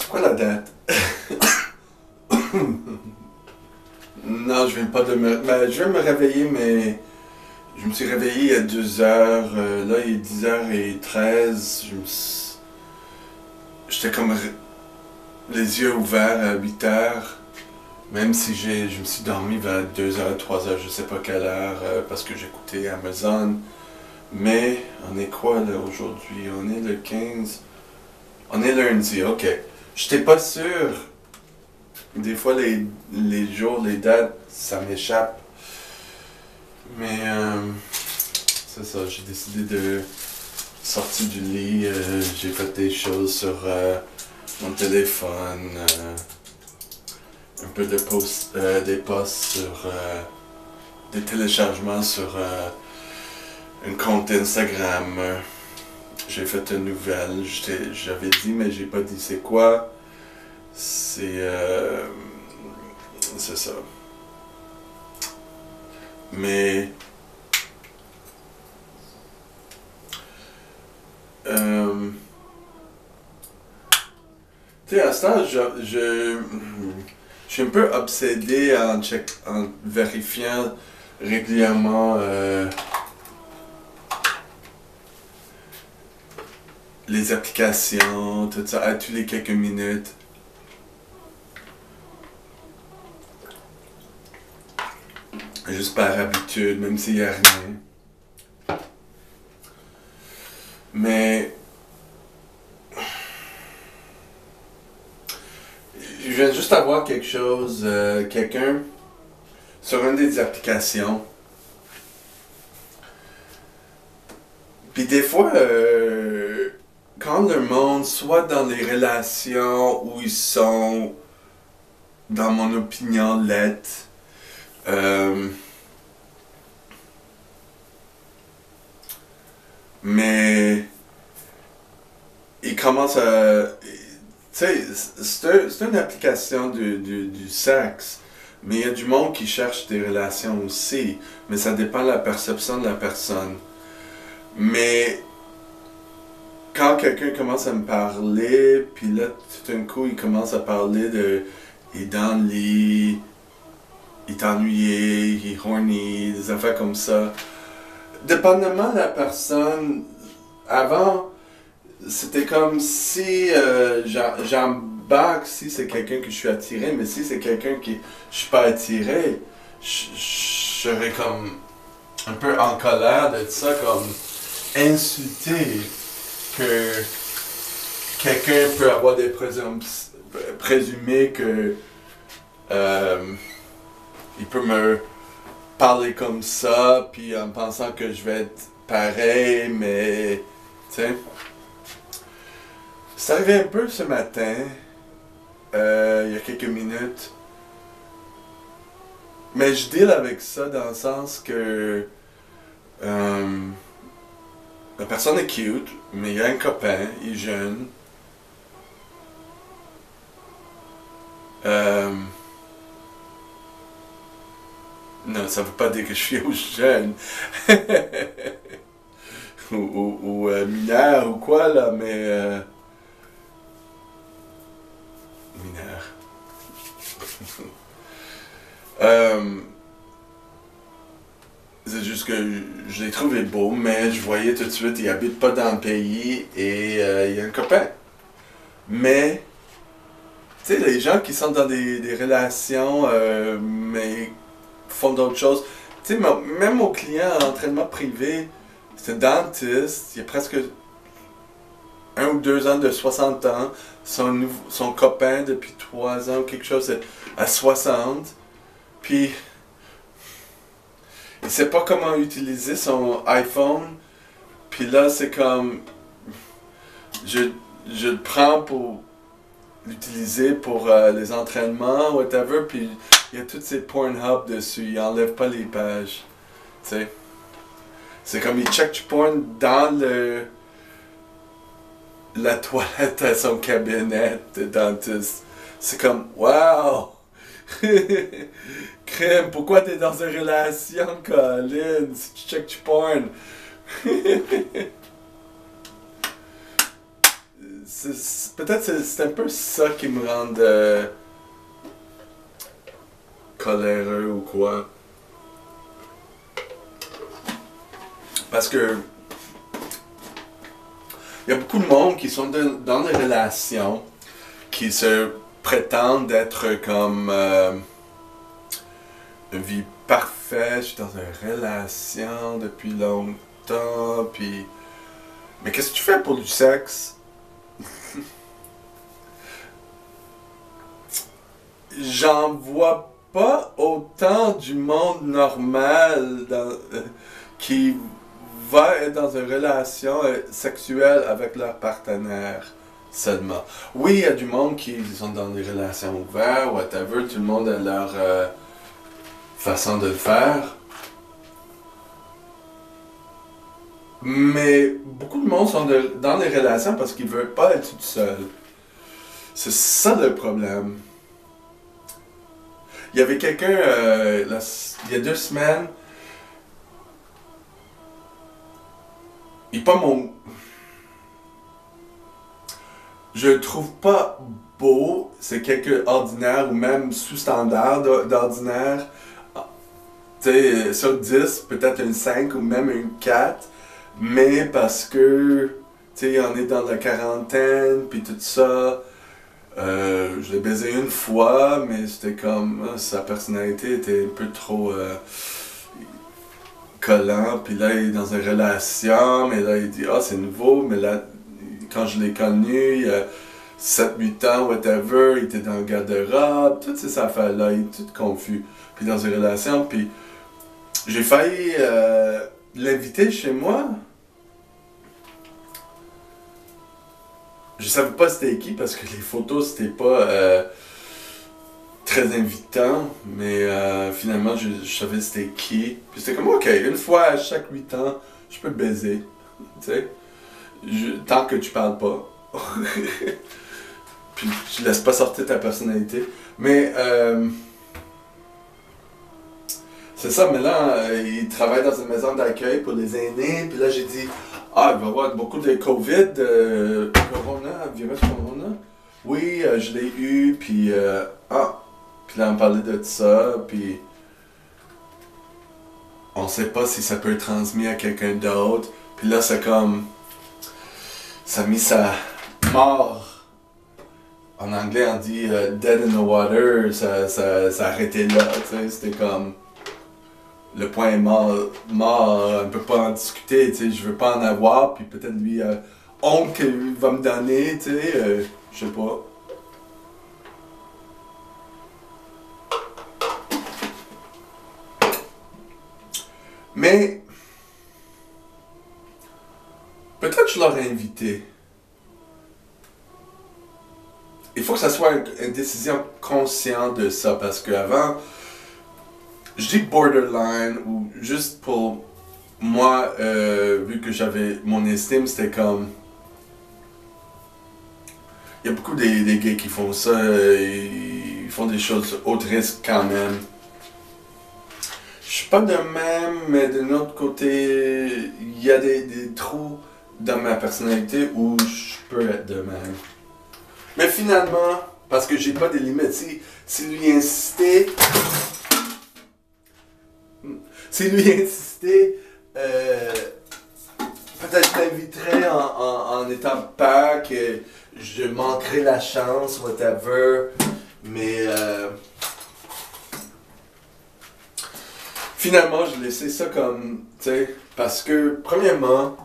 C'est quoi la date? Non, je viens pas de me... Ben, je viens de me réveiller, mais... Je me suis réveillé il y a 2 heures. Là, il est 10h13. J'étais comme... Les yeux ouverts à 8 heures. Même si je me suis dormi vers 2 heures, 3 heures, je sais pas quelle heure, parce que j'écoutais Amazon. Mais, on est quoi là aujourd'hui? On est le 15. On est lundi, ok. J'étais pas sûr. Des fois, les jours, les dates, ça m'échappe. Mais, c'est ça, j'ai décidé de sortir du lit. J'ai fait des choses sur mon téléphone. Un peu de des posts sur des téléchargements sur un compte Instagram. J'ai fait une nouvelle. J'avais dit, mais j'ai pas dit c'est quoi. C'est ça. Mais tu sais, à ce temps, je suis un peu obsédé en vérifiant régulièrement les applications, tout ça, à tous les quelques minutes. Juste par habitude, même s'il n'y a rien. Mais je viens juste avoir quelque chose, quelqu'un sur une des applications. Puis des fois, quand le monde, soit dans les relations où ils sont, dans mon opinion, lettres, mais ils commencent à... Tu sais, c'est une application du sexe, mais il y a du monde qui cherche des relations aussi, mais ça dépend de la perception de la personne. Mais quand quelqu'un commence à me parler, puis là, tout d'un coup, il commence à parler de... Il est dans le lit, il est ennuyé, il est horny, des affaires comme ça. Dépendamment de la personne, avant, c'était comme si j'embarque si c'est quelqu'un que je suis attiré, mais si c'est quelqu'un qui je suis pas attiré, je serais comme un peu en colère de ça, comme insulté que quelqu'un peut avoir des présumés que il peut me parler comme ça, puis en pensant que je vais être pareil, mais tu sais. C'est arrivé un peu ce matin, il y a quelques minutes. Mais je deal avec ça dans le sens que la personne est cute, mais il y a un copain, il est jeune. Non, ça veut pas dire que je suis jeune. ou mineur ou quoi là, mais... mineur. C'est juste que je l'ai trouvé beau, mais je voyais tout de suite, il habite pas dans le pays et il y a un copain. Mais, tu sais, les gens qui sont dans des relations, mais font d'autres choses. Tu sais, même mon client en entraînement privé, c'est un dentiste, il a presque 1 ou 2 ans de 60 ans, son copain depuis 3 ans ou quelque chose à 60, puis il sait pas comment utiliser son iPhone, puis là c'est comme, je le prends pour l'utiliser pour les entraînements, whatever, puis il y a toutes ces Pornhub dessus, il enlève pas les pages, tu sais. C'est comme il check du porn dans la toilette à son cabinet de dentiste. C'est comme, wow! Crème, pourquoi t'es dans une relation, Colin, si tu check du porn? peut-être c'est un peu ça qui me rend coléreux ou quoi. Parce que il y a beaucoup de monde qui sont dans des relations qui se prétendent être comme une vie parfaite. Je suis dans une relation depuis longtemps, puis mais qu'est-ce que tu fais pour du sexe? J'en vois pas autant du monde normal qui va être dans une relation sexuelle avec leur partenaire seulement. Oui, il y a du monde qui sont dans des relations ouvertes, whatever, tout le monde a leur façon de le faire. Mais beaucoup de monde sont dans des relations parce qu'ils veulent pas être tout seuls. C'est ça le problème. Il y avait quelqu'un, il y a 2 semaines, il n'est pas mon... Je le trouve pas beau, c'est quelqu'un ordinaire ou même sous-standard d'ordinaire. Tu sais, sur 10, peut-être une 5 ou même une 4, mais parce que, tu sais, on est dans la quarantaine, puis tout ça. Je l'ai baisé une fois, mais c'était comme sa personnalité était un peu trop collant. Puis là, il est dans une relation, mais là, il dit ah, c'est nouveau, mais là, quand je l'ai connu, il y a 7-8 ans, whatever, il était dans le garde-robe, toutes ces affaires-là, il est tout confus. Puis dans une relation, puis j'ai failli l'inviter chez moi. Je savais pas c'était qui parce que les photos c'était pas très invitant, mais finalement je savais c'était qui. Puis c'était comme ok, une fois à chaque 8 ans, je peux te baiser, tu sais, tant que tu parles pas. Puis tu laisses pas sortir ta personnalité. Mais c'est ça, mais là, il travaille dans une maison d'accueil pour les aînés, puis là j'ai dit ah, il va y avoir beaucoup de COVID, Corona, virus Corona. Oui, je l'ai eu, puis puis là on parlait de ça, puis on sait pas si ça peut être transmis à quelqu'un d'autre. Puis là c'est comme, ça a mis sa mort. En anglais on dit dead in the water, ça a arrêté là, tu sais, c'était comme... Le point est mort, on peut pas en discuter, tu sais, je veux pas en avoir, puis peut-être lui, honte qu'il va me donner, tu sais, je sais pas. Mais, peut-être je l'aurais invité. Il faut que ça soit une décision consciente de ça, parce qu'avant, je dis borderline, ou juste pour moi, vu que j'avais mon estime, c'était comme... Il y a beaucoup des gays qui font ça, ils font des choses haut risque quand même. Je suis pas de même, mais d'un autre côté, il y a des trous dans ma personnalité où je peux être de même. Mais finalement, parce que j'ai pas de limites, si lui insistait... Si lui insistait, peut-être je l'inviterais en étant peur que je manquerais la chance, whatever. Mais finalement, je laissais ça comme, tu sais, parce que premièrement,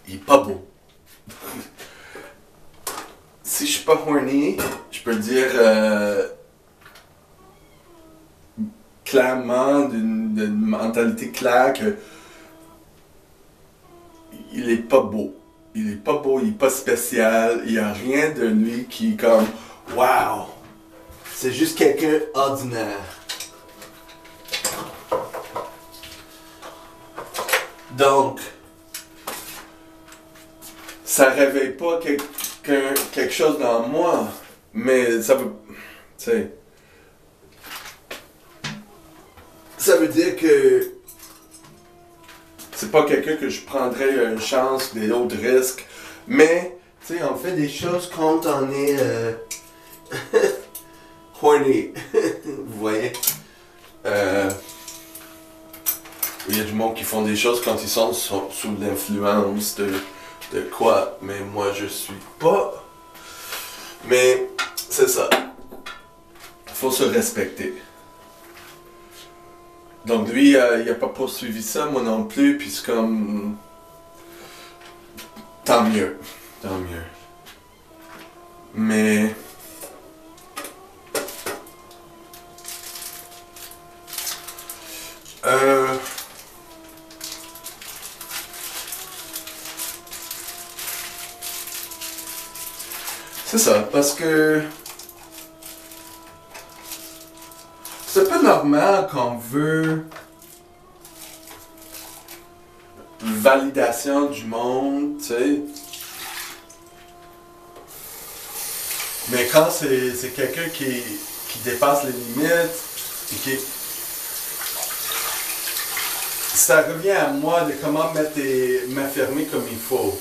il est pas beau. Si je suis pas horny, je peux le dire clairement, d'une mentalité claire que il est pas beau. Il est pas beau, il est pas spécial, il y a rien de lui qui est comme wow! C'est juste quelqu'un ordinaire. Donc, ça réveille pas quelque chose dans moi, mais ça veut, tu sais, ça veut dire que c'est pas quelqu'un que je prendrais une chance, des autres risques. Mais, tu sais, on fait des choses quand on est horny. Vous voyez? Il y a du monde qui font des choses quand ils sont sous l'influence de quoi, mais moi je suis pas. Mais c'est ça. Faut se respecter. Donc lui, il a pas poursuivi ça, moi non plus, puis c'est comme... Tant mieux. Tant mieux. Mais... C'est ça, parce que... C'est un peu normal qu'on veut validation du monde, tu sais. Mais quand c'est quelqu'un qui dépasse les limites et qui... Ça revient à moi de comment m'affirmer comme il faut.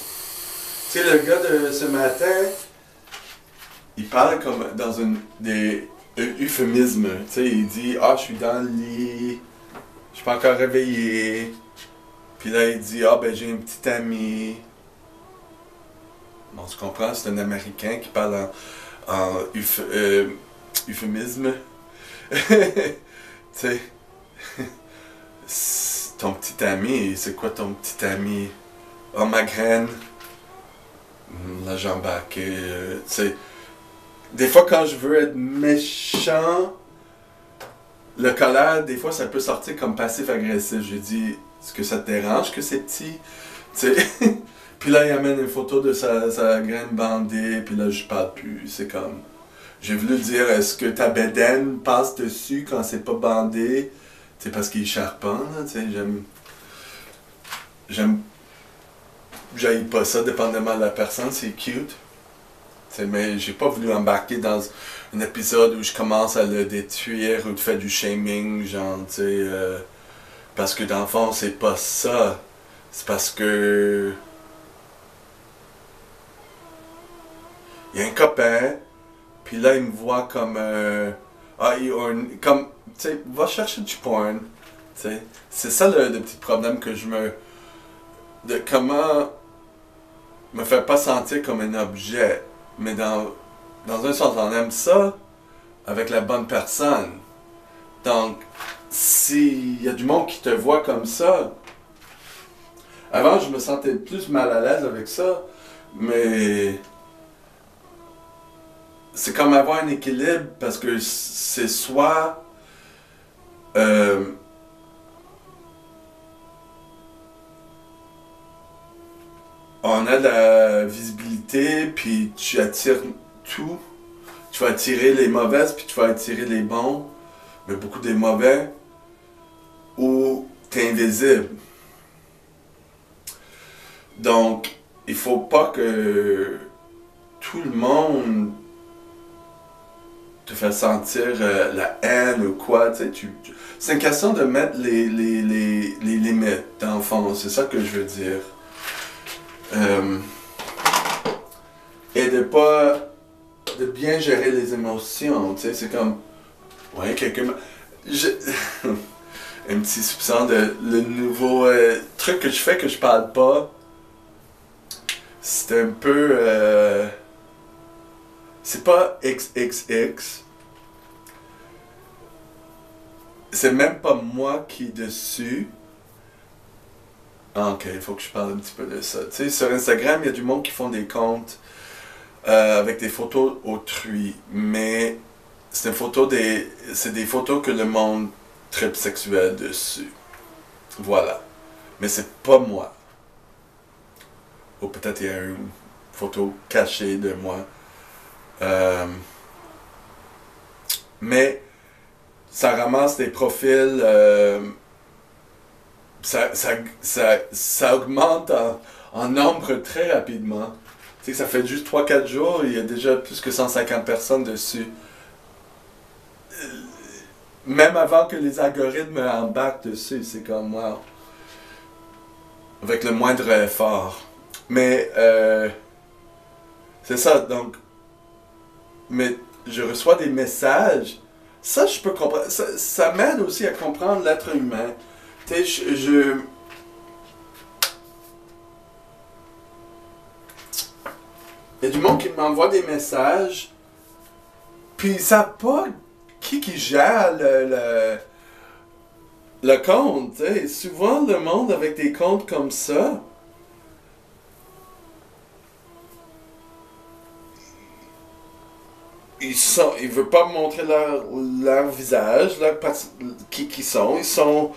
Tu sais, le gars de ce matin, il parle comme dans des euphémismes. Tu sais, il dit « Ah, je suis dans le lit, je suis pas encore réveillé. » Puis là, il dit « Ah, ben j'ai un petit ami. » Bon, tu comprends, c'est un Américain qui parle en euphémisme. Tu sais, ton petit ami, c'est quoi ton petit ami? Oh, ma graine. Là, j'embarque. Tu sais, des fois, quand je veux être méchant, le colère, des fois, ça peut sortir comme passif-agressif. Je dis, est-ce que ça te dérange que c'est petit? Tu sais, puis là, il amène une photo de sa graine bandée, puis là, je parle plus. C'est comme, j'ai voulu dire, est-ce que ta bédaine passe dessus quand c'est pas bandé? C'est parce qu'il est charpent, là, tu sais, j'haïs pas ça, dépendamment de la personne, c'est cute. T'sais, mais j'ai pas voulu embarquer dans un épisode où je commence à le détruire ou de faire du shaming, genre, tu sais, parce que dans le fond, c'est pas ça. C'est parce que... Il y a un copain, puis là, il me voit comme... comme, tu sais, va chercher du porn, tu sais. C'est ça le petit problème que je me... De comment me faire pas sentir comme un objet. Mais dans un sens, on aime ça avec la bonne personne. Donc, s'il y a du monde qui te voit comme ça, avant je me sentais plus mal à l'aise avec ça, mais c'est comme avoir un équilibre parce que c'est soit on a de la visibilité, puis tu attires tout. Tu vas attirer les mauvaises, puis tu vas attirer les bons, mais beaucoup des mauvais, ou t'es invisible. Donc, il faut pas que tout le monde te fasse sentir la haine ou quoi. C'est une question de mettre les limites, dans le fond, c'est ça que je veux dire. Et de bien gérer les émotions, tu sais, c'est comme, ouais, un petit soupçon de le nouveau truc que je fais que je parle pas, c'est un peu, c'est pas XXX, c'est même pas moi qui est dessus. Ah, ok, il faut que je parle un petit peu de ça. Tu sais, sur Instagram, il y a du monde qui font des comptes avec des photos autrui, mais c'est des photos que le monde tripe sexuel dessus. Voilà. Mais c'est pas moi. Ou peut-être il y a une photo cachée de moi. Mais ça ramasse des profils... ça augmente en nombre très rapidement. Tu sais, ça fait juste 3-4 jours, il y a déjà plus que 150 personnes dessus. Même avant que les algorithmes embarquent dessus, c'est comme wow. avec le moindre effort. Mais c'est ça, donc. Mais je reçois des messages. Ça, je peux comprendre. Ça m'aide aussi à comprendre l'être humain. Tu sais, il y a du monde qui m'envoie des messages, puis ils savent pas qui gère le compte. Tu sais. Souvent, le monde avec des comptes comme ça, ils veulent pas montrer leur visage, qui sont. Ils sont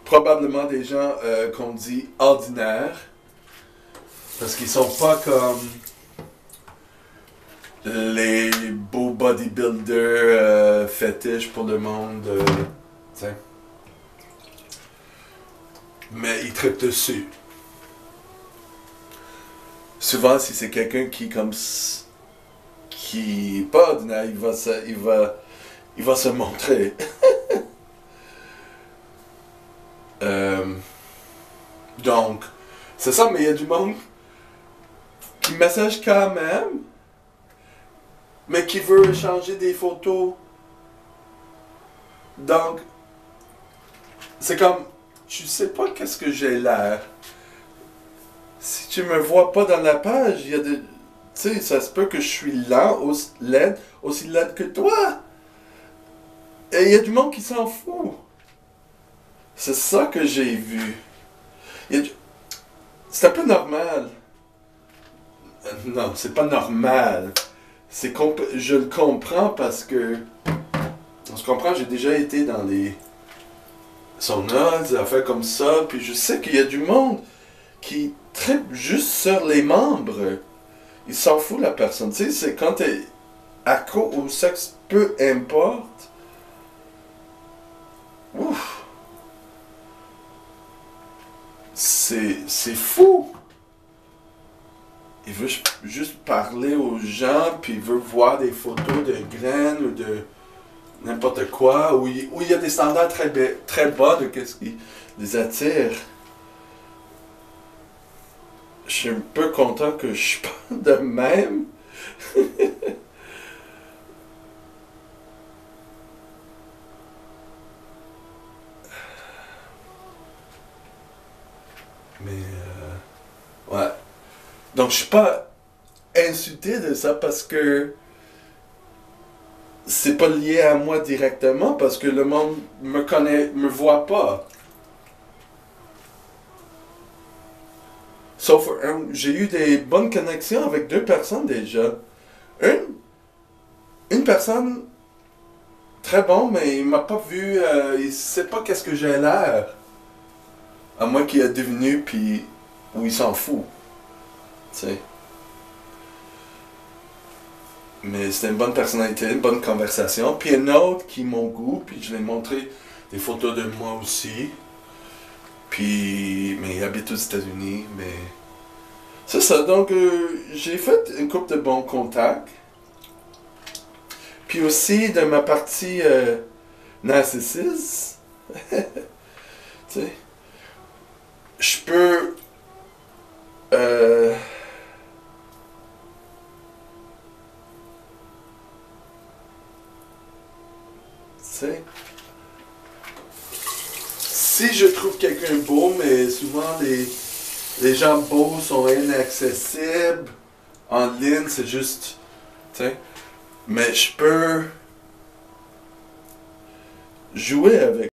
probablement des gens qu'on dit ordinaires, parce qu'ils sont pas comme les beaux bodybuilders fétiches pour le monde. T'sais. Mais ils trippent dessus. Souvent, si c'est quelqu'un qui qui est pas ordinaire, il va se montrer. Donc, c'est ça, mais il y a du monde qui message quand même, mais qui veut échanger des photos. Donc, c'est comme, tu sais pas qu'est-ce que j'ai l'air. Si tu me vois pas dans la page, il y a des... Tu sais, ça se peut que je suis lent, aussi laid que toi. Et il y a du monde qui s'en fout. C'est ça que j'ai vu. C'est un peu normal. Non, c'est pas normal. Je le comprends parce que... On se comprend, j'ai déjà été dans les saunas, des affaires comme ça, puis je sais qu'il y a du monde qui tripe juste sur les membres. Il s'en fout la personne. Tu sais, c'est quand t'es accro au sexe, peu importe. Ouf. C'est fou. Il veut juste parler aux gens, puis il veut voir des photos de graines ou de n'importe quoi, où il y a des standards très bas de qu'est-ce qui les attire. Je suis un peu content que je suis pas de même. Mais ouais. Donc je suis pas insulté de ça parce que c'est pas lié à moi directement parce que le monde me voit pas. Sauf j'ai eu des bonnes connexions avec deux personnes déjà. Une personne très bon, mais il m'a pas vu, il sait pas qu'est-ce que j'ai l'air. À moins qu'il est devenu puis où il s'en fout. Tu sais. Mais c'était une bonne personnalité, une bonne conversation. Puis un autre qui mon goût, puis je lui ai montré des photos de moi aussi. Puis, mais il habite aux États-Unis, mais... C'est ça, donc j'ai fait une couple de bons contacts. Puis aussi de ma partie narcissiste, tu sais, je peux... tu sais, si je trouve quelqu'un beau, mais souvent les gens beaux sont inaccessibles, en ligne, c'est juste, tu sais, mais je peux jouer avec